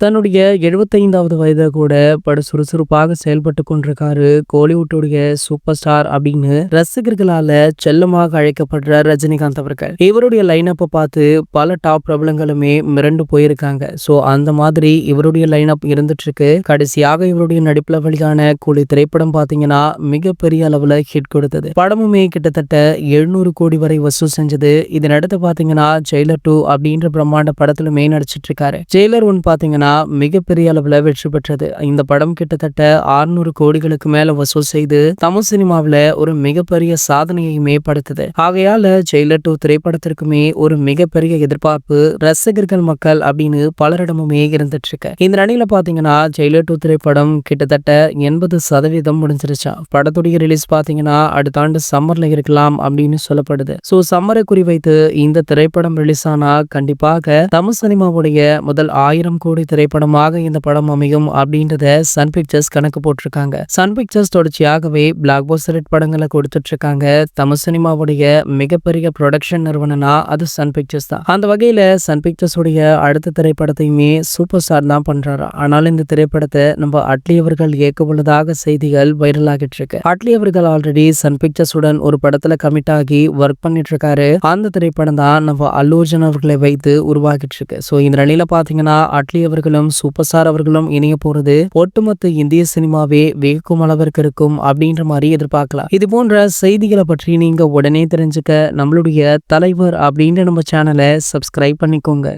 தன்னுடைய 75வது வயதில கூட படு சுறுசுறுப்பாக செயல்பட்டு கொண்டிருக்காரு. கோலிவுட்டுடைய சூப்பர் ஸ்டார் அப்படின்னு ரசிகர்களால செல்லமாக அழைக்கப்படுற ரஜினிகாந்த் அவர்கள். இவருடைய லைனப்ப பார்த்து பல டாப் பிரபலங்களுமே மிரண்டு போயிருக்காங்க. அந்த மாதிரி இவருடைய லைனப் இருந்துட்டு இருக்கு. கடைசியாக இவருடைய நடிப்புல வெளியான கூலி திரைப்படம் பார்த்தீங்கன்னா, மிகப்பெரிய அளவுல ஹிட் கொடுத்தது. படமுமே கிட்டத்தட்ட 700 கோடி வரை வசூல் செஞ்சது. இதனடுத்து பார்த்தீங்கன்னா, ஜெயிலர் 2 அப்படின்ற பிரம்மாண்ட படத்திலுமே நடிச்சிட்டு இருக்காரு. ஜெயிலர் 1 பார்த்தீங்கன்னா மிகப்பெரிய அளவுல வெற்றி பெற்றது. இந்த படம் கிட்டத்தட்ட 600 கோடிகளுக்கு மேல வசூல் செய்து தமிழ் சினிமாவில ஒரு மிகப்பெரிய சாதனையுமே படைத்தது. ஆகையால ஜெயிலர் 2 திரைப்படத்திற்குமே ஒரு மிகப்பெரிய எதிர்பார்ப்பு ரசிகர்கள் மக்கள் அப்படின்னு பலரிடமுமே இருந்துட்டு இருக்கு. இந்த நிலையில பாத்தீங்கன்னா ஜெயிலர் 2 திரைப்படம் கிட்டத்தட்ட 80% முடிஞ்சிருச்சா. படத்துடைய ரிலீஸ் பாத்தீங்கன்னா அடுத்த ஆண்டு சம்மர்ல இருக்கலாம் அப்படின்னு சொல்லப்படுது. சம்மரை குறிவைத்து இந்த திரைப்படம் ரிலீஸ் ஆனா கண்டிப்பாக தமிழ் சினிமாவுடைய முதல் 1000 கோடி திரைப்படமாக இந்த படம் அமையும் அப்படின்றத சன் பிக்சர்ஸ் கணக்கு போட்டிருக்காங்க. சன் பிக்சர்ஸ் தொடர்ச்சியாகவே பிளாக் பஸ்டர் ஹிட் படங்களை கொடுத்துட்டு இருக்காங்க. தமிழ் சினிமாவுடைய மிகப்பெரிய ப்ரொடக்ஷன் நிறுவனம்னா அது சன் பிக்சர்ஸ் தான். அந்த வகையில சன் பிக்சர்ஸ் உடைய அடுத்த திரைப்படத்தையுமே சூப்பர் ஸ்டார் தான் பண்றாரு. ஆனால் இந்த திரைப்படத்தை நம்ம அட்லி அவர்கள் இயக்க உள்ளதாக செய்திகள் வைரல் ஆகிட்டு இருக்கு. அட்லி அவர்கள் ஆல்ரெடி சன் பிக்சர்ஸ் உடன் ஒரு படத்துல கமிட் ஆகி ஒர்க் பண்ணிட்டு இருக்காரு. அந்த திரைப்படம் தான் நம்ம அல்லு அர்ஜுன் அவர்களை வைத்து உருவாகிட்டு இருக்கு. இந்த நிலையில பாத்தீங்கன்னா அட்லி அவர்களும் சூப்பர் ஸ்டார் அவர்களும் இணைய போறது ஒட்டுமொத்த இந்திய சினிமாவே வேகும் அளவிற்கு இருக்கும் அப்படின்ற மாதிரி எதிர்பார்க்கலாம். இது போன்ற செய்திகளை பற்றி நீங்க உடனே தெரிஞ்சுக்க நம்மளுடைய தலைவர் அப்படின்ற நம்ம சேனலை சப்ஸ்கிரைப் பண்ணிக்கோங்க.